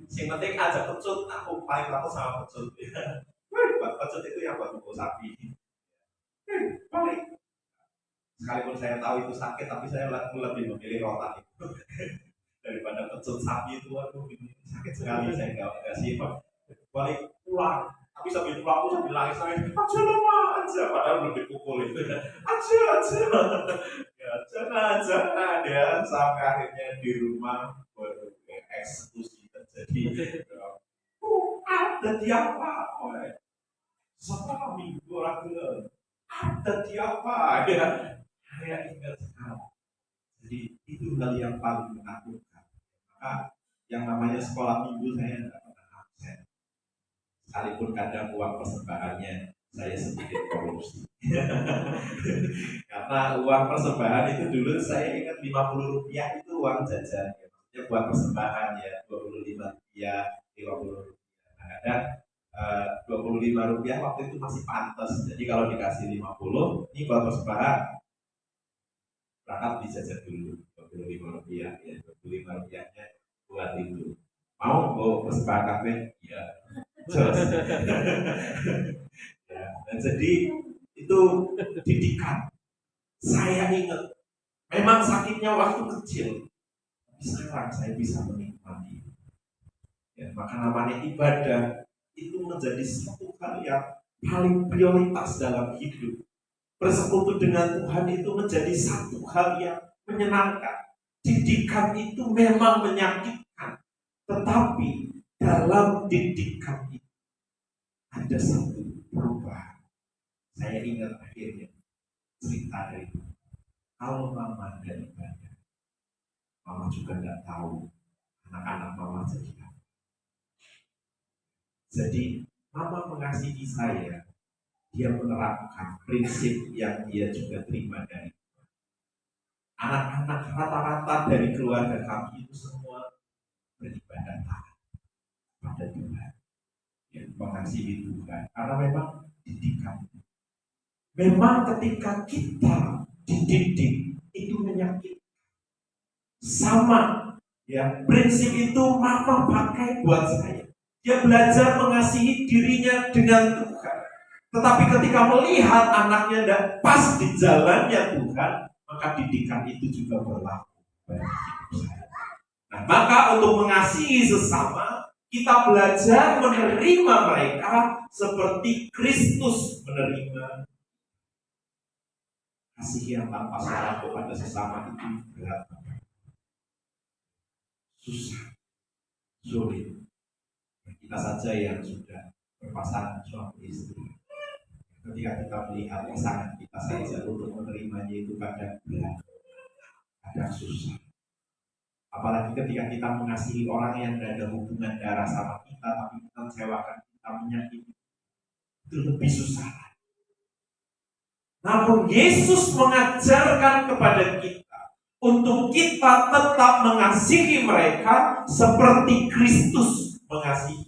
Sing penting aja pecut, aku paling takut sama pecut. Pecut itu yang buat pukul sapi. Balik. Sekalipun saya tahu itu sakit, tapi saya lebih memilih rotan itu daripada pecut sapi itu. Waduh, ini sakit sekali, saya nggak siap. Balik pulang, tapi sambil pulang tuh sambil nangis aja lama aja, padahal belum dipukul itu. Aja. Ya, jangan ya, sampai akhirnya di rumah eksekusi terjadi. Ada siapa? Setelah minggu orang ada siapa? Ya, saya ingat sekali. Jadi itu hal yang paling menakutkan. Maka yang namanya sekolah minggu saya tidak pernah absen. Sekalipun kadang uang persembahannya saya sedikit korupsi. Karena uang persembahan itu dulu saya ingat 50 rupiah itu uang jajan. Ya, buat persembahan ya 25 rupiah, 50 rupiah. Nah, kadang 25 rupiah waktu itu masih pantas. Jadi kalau dikasih 50, ini buat persembahan. Berangkat dijajan dulu 25 rupiah ya, 25 rupiahnya buat itu. Mau bawa persembahan kafe? Ya. Jelas. Ya, dan jadi itu didikan. Saya ingat, memang sakitnya waktu kecil, tapi sekarang saya bisa menikmati. Ya, maka namanya ibadah itu menjadi satu hal yang paling prioritas dalam hidup. Bersekutu dengan Tuhan itu menjadi satu hal yang menyenangkan. Didikan itu memang menyakitkan, tetapi dalam didikan itu ada satu perubahan. Saya ingat akhirnya cerita dari kalau mama ada ibadah, mama juga nggak tahu anak-anak mama jadi apa. Jadi mama mengasihi saya, dia menerapkan prinsip yang dia juga terima dari anak-anak rata-rata dari keluarga kami itu semua beribadah taat pada Tuhan, yang mengasihi Tuhan, karena memang didikan. Memang ketika kita dididik itu menyakitkan. Sama ya, prinsip itu mama pakai buat saya. Dia belajar mengasihi dirinya dengan Tuhan. Tetapi ketika melihat anaknya tidak pas di jalannya Tuhan, maka didikan itu juga berlaku bagi hidup saya. Nah, maka untuk mengasihi sesama, kita belajar menerima mereka seperti Kristus menerima. Kasih yang tanpa syarat kepada sesama itu berat, susah, sulit. Kita saja yang sudah berpasangan suami istri, ketika kita melihat pasangan kita saja untuk menerimanya itu kadang berat, kadang susah. Apalagi ketika kita mengasihi orang yang tidak ada hubungan darah sama kita, tapi kita mengecewakan, kita menyakiti, itu lebih susah. Namun Yesus mengajarkan kepada kita untuk kita tetap mengasihi mereka seperti Kristus mengasihi.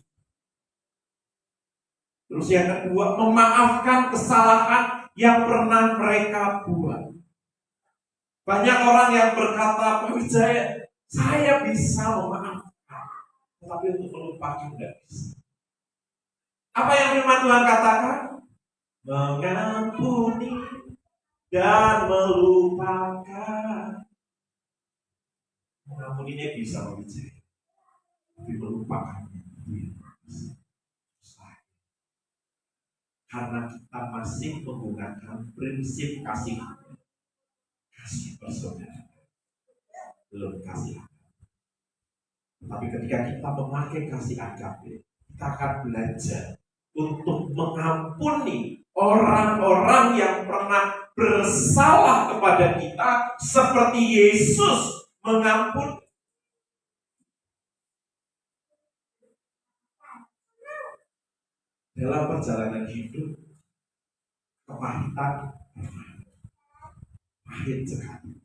Terus yang kedua, memaafkan kesalahan yang pernah mereka buat. Banyak orang yang berkata, Pak Wijaya, saya bisa memaafkan, tetapi untuk melupakan tidak bisa. Apa yang firman Tuhan katakan? Mengampuni dan melupakan. Mengampuninya bisa Wijaya, tapi melupakannya. karena kita masih menggunakan prinsip kasih bersaudara, belum kasih. Tapi ketika kita memakai kasih agape, kita akan belajar untuk mengampuni orang-orang yang pernah bersalah kepada kita seperti Yesus mengampuni. Dalam perjalanan hidup, kepahitan pahit sekali.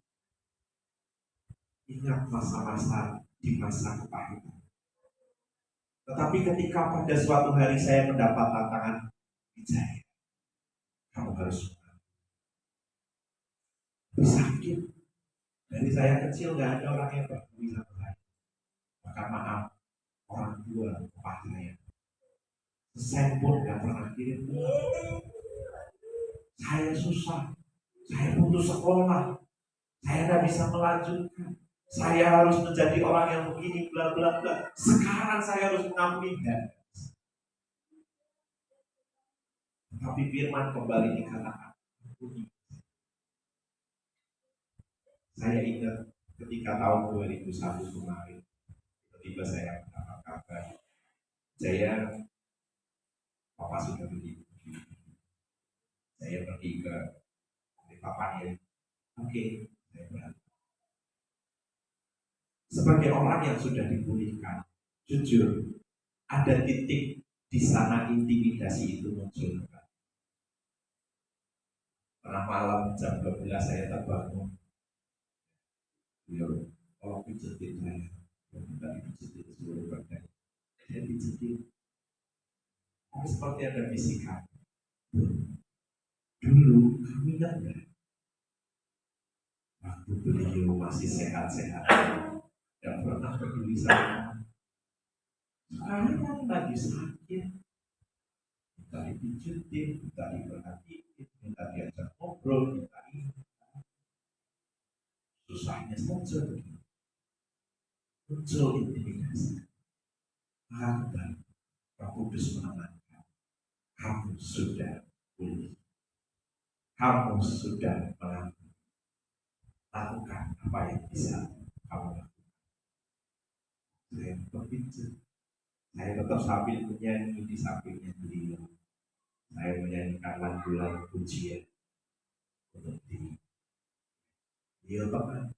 Ingat masa-masa di masa kepahitan. Tetapi ketika pada suatu hari saya mendapat tantangan, Wijaya, kamu harus sakit. Dari saya kecil gak ada orang yang peduli sama saya. Maka maaf, orang tua bapak saya, saya pun gak pernah kirim uang. Saya susah, saya putus sekolah, saya gak bisa melanjutkan. Saya harus menjadi orang yang begini, bla bla bla. Sekarang saya harus mengampuni. Tapi firman kembali dikatakan, saya ingat ketika tahun 2001 kemarin, tiba-tiba saya mendapat kabar, Papa sudah begitu. Saya pergi ke papanya. Oke, saya berangkat. Sebagai orang yang sudah dipulihkan, jujur, ada titik di sana intimidasi itu muncul. Pernah malam jam 12 saya terbangun. Beliau, kalau pijetin saya, minta dipijetin seluruh badan. Saya pijetin. Seperti ada bisikan. Dulu kami ingat nggak? Waktu beliau masih sehat-sehat dan pernah peduli sama. Sekarang kan lagi sakit, minta dipijetin, minta diperhatiin, minta diajak ngobrol, minta ini. Susahnya saja muncul intimidasi. Maka Roh Kudus menenangkan, kamu sudah pulih, kamu sudah melakukan apa yang bisa kamu lakukan. Saya berpikir, saya tetap sambil menyanyi di sampingnya beliau. Saya menyanyikan lagu-lagu pujian untuk diri. Dia tenang,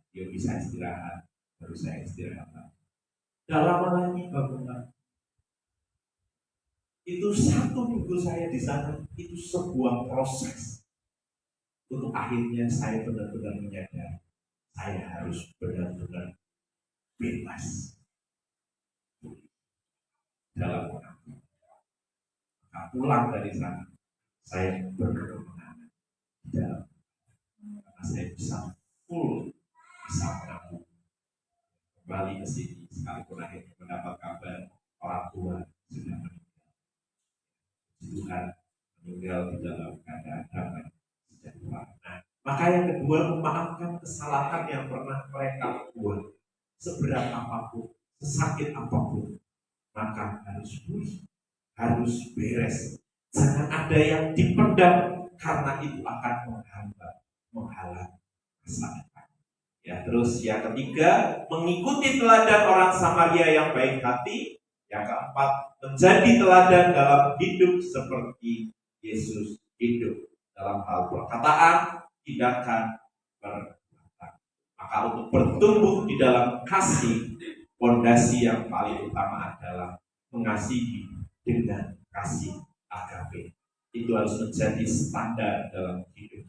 dia bisa istirahat, baru saya istirahat. Dalam lagi bangunan. Itu satu minggu saya di sana, itu sebuah proses untuk akhirnya saya benar-benar menyadari saya harus benar-benar bebas dalam mengaku. Nah, pulang dari sana, saya berkemenangan dalam, karena saya bisa full, bisa mengaku kembali ke sini sekalipun akhirnya mendapat kabar orang tua sudah meninggal. Tuhan meninggal di dalam keadaan damai sejahtera. Nah, maka yang kedua, memaafkan kesalahan yang pernah mereka buat, seberat apapun, sesakit apapun, maka harus pulih, harus beres. Jangan ada yang dipendam karena itu akan menghalang masa depan. Ya, terus yang ketiga, mengikuti teladan orang Samaria yang baik hati. Yang keempat, menjadi teladan dalam hidup seperti Yesus hidup dalam hal perkataan, tindakan, perbuatan. Maka untuk bertumbuh di dalam kasih, fondasi yang paling utama adalah mengasihi dengan kasih agape. Itu harus menjadi standar dalam hidup.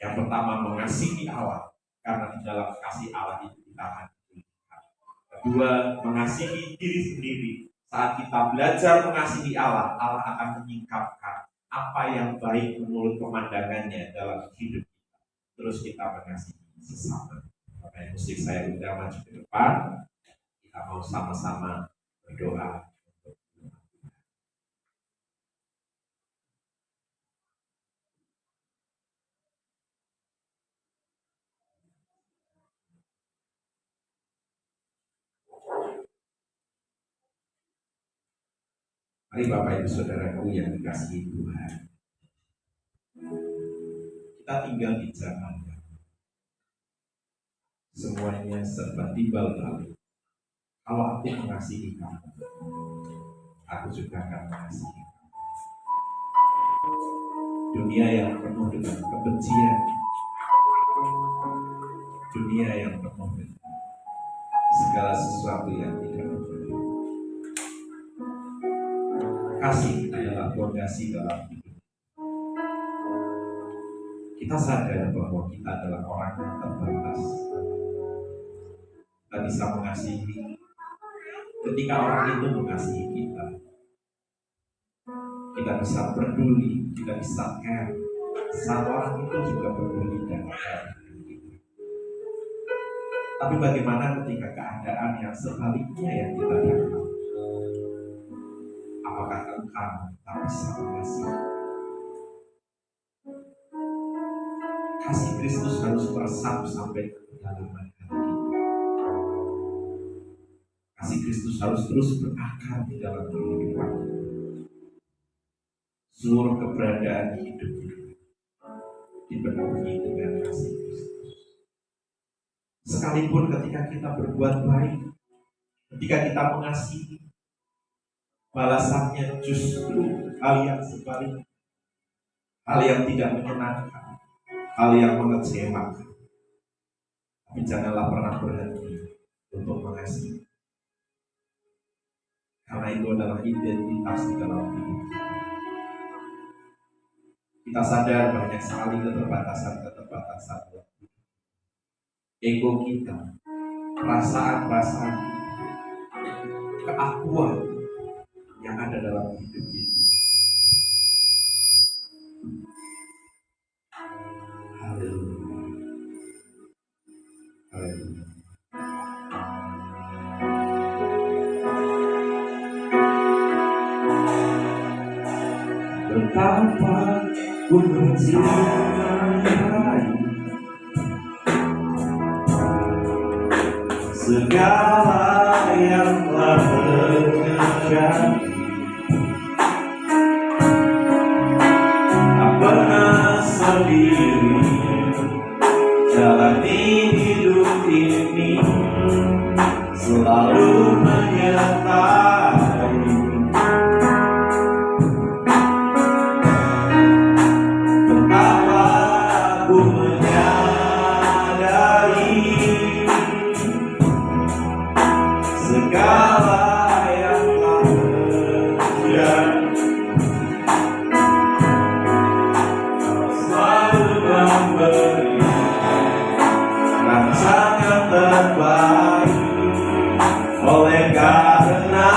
Yang pertama, mengasihi Allah, karena di dalam kasih Allah itu kita akan dipulihkan. Kedua, mengasihi diri sendiri. Saat kita belajar mengasihi Allah, Allah akan menyingkapkan apa yang baik menurut pemandangannya dalam hidup kita. Terus kita mengasihi sesama. Makanya musik saya udah maju ke depan. Kita mau sama-sama berdoa. Mari Bapak Ibu Saudaraku yang dikasihi Tuhan, kita tinggal di zaman yang semuanya serba timbal balik. Kalau aku mengasihi kamu, aku juga akan mengasihi kamu. Dunia yang penuh dengan kebencian, dunia yang penuh dengan segala sesuatu yang tidak benar. Kasih adalah fondasi dalam hidup. Kita sadar bahwa kita adalah orang yang terbatas. Kita bisa mengasihi ketika orang itu mengasihi kita. Kita bisa peduli, kita bisa care saat orang itu juga peduli dan care dengan kita. Tapi bagaimana ketika keadaan yang sebaliknya yang kita dapat? Apakah engkau tak bisa mengasihi? Kasih Kristus harus meresap sampai ke kedalaman hati kita. Kasih Kristus harus terus berakar di dalam kehidupan kita. Seluruh keberadaan hidup kita dipenuhi dengan kasih Kristus. Sekalipun ketika kita berbuat baik, ketika kita mengasihi, balasannya justru hal yang sebaliknya, hal yang tidak menyenangkan, hal yang mengecewakan. Tapi janganlah pernah berhenti untuk mengasihi, karena itu adalah identitas di dalam hidup kita. Kita sadar banyak sekali keterbatasan waktu. Ego kita, perasaan-perasaan kita, keakuan yang ada dalam hidup kita. Haleluya. Haleluya. Betapa ku mencintai segala yang telah terjadi. Tak pernah sendiri jalani hidup ini, selalu menyertai. Betapa aku menyadari segala yang telah terjadi. Selalu memberi rancangan terbaik, oleh karena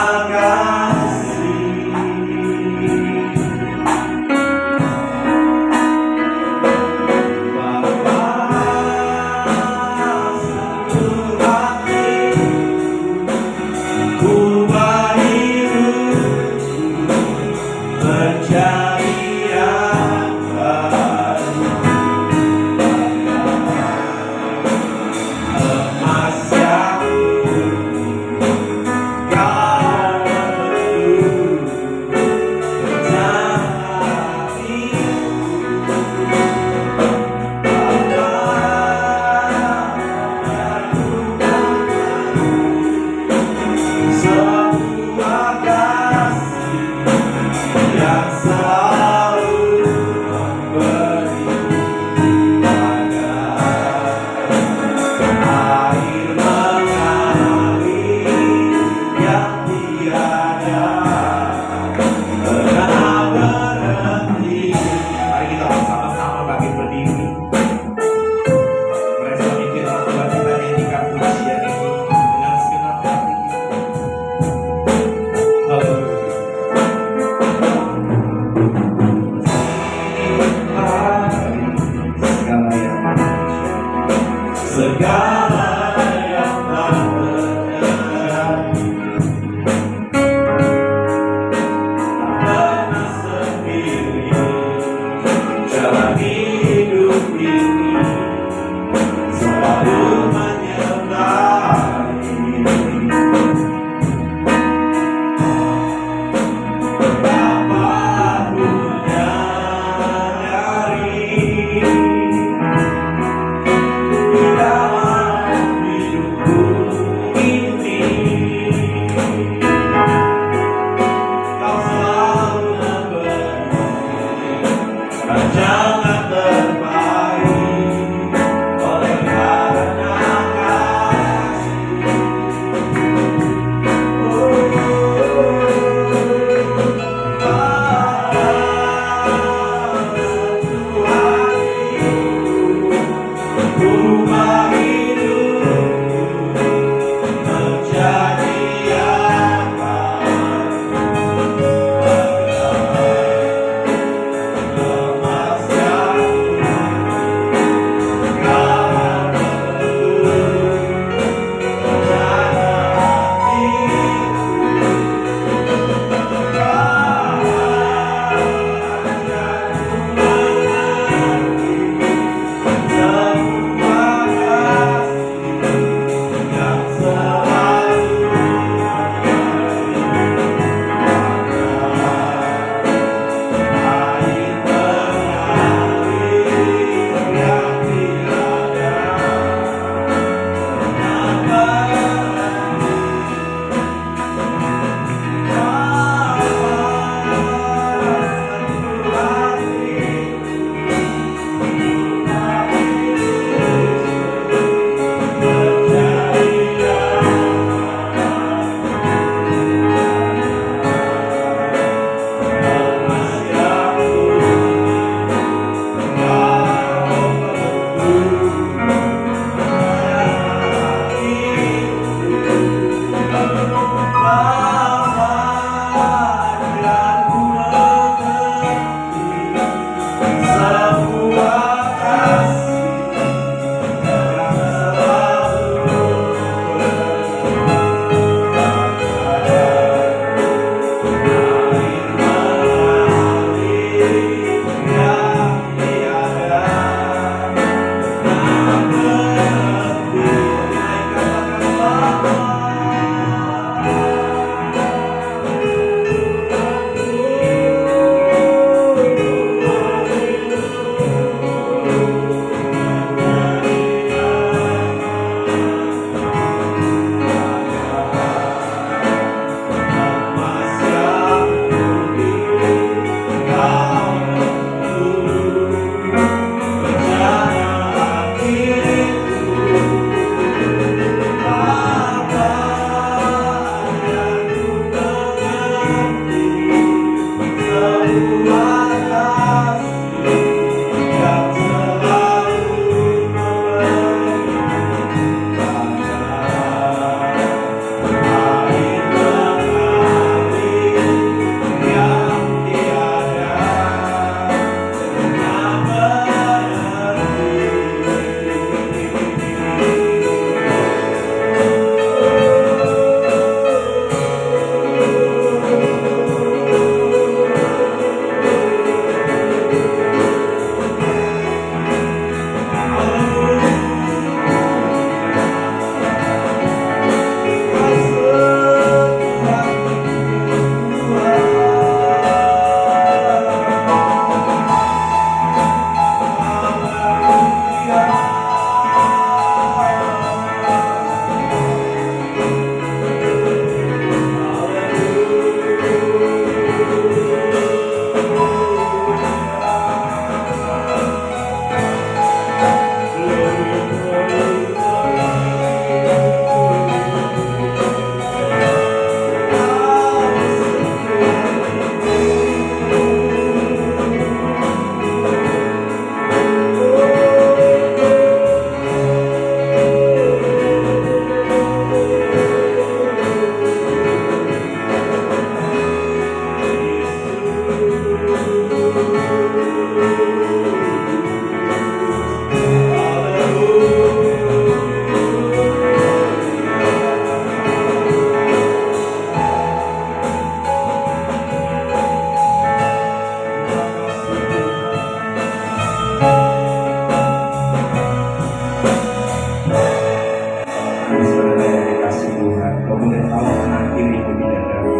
Saudara yang dikasih Tuhan, kau boleh tahu kanan kirimu tidak dari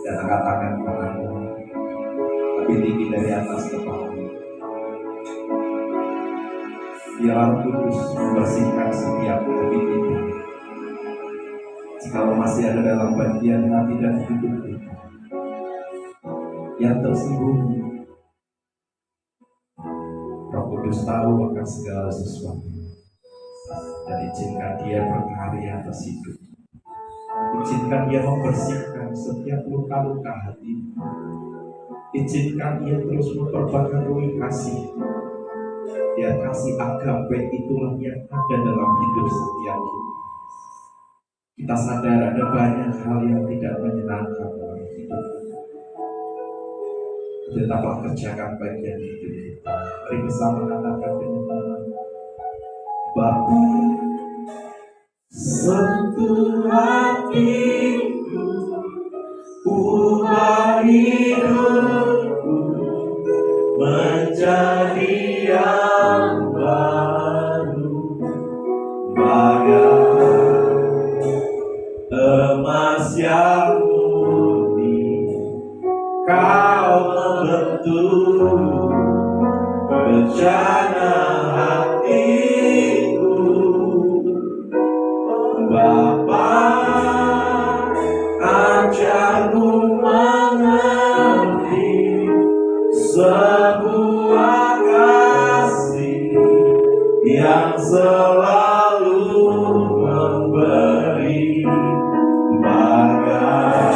dan angkat tangan kananmu lebih tinggi dari atas kepala. Biar Roh Kudus membersihkan setiap hati kita. Jika masih ada dalam bagian hati dan hidup kita yang tersembunyi, Roh Kudus tahu akan segala sesuatu, dan izinkan Dia berkarya atas hidup. Izinkan Dia membersihkan setiap luka-luka hati. Izinkan Dia terus memperbaharui kasih. Biar kasih agape itulah yang ada dalam hidup setiap kita. Kita sadar ada banyak hal yang tidak menyenangkan dalam hidup kita. Tetaplah kerjakan bagian hidup kita. Mari bersama katakan dengan Bapa, sentuh hatiku, ubah hidupku menjadi yang baru, bagai emas yang murni. Kau membentuk rencana hatiku, Bapa, ajarku mengerti sebuah kasih yang selalu memberi, bagai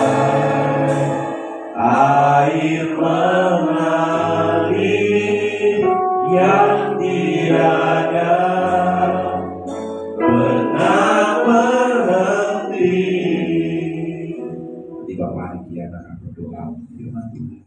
air mengalir yang tiada pernah berhenti. Di Bapak Dian akan berdoa firman Tuhan.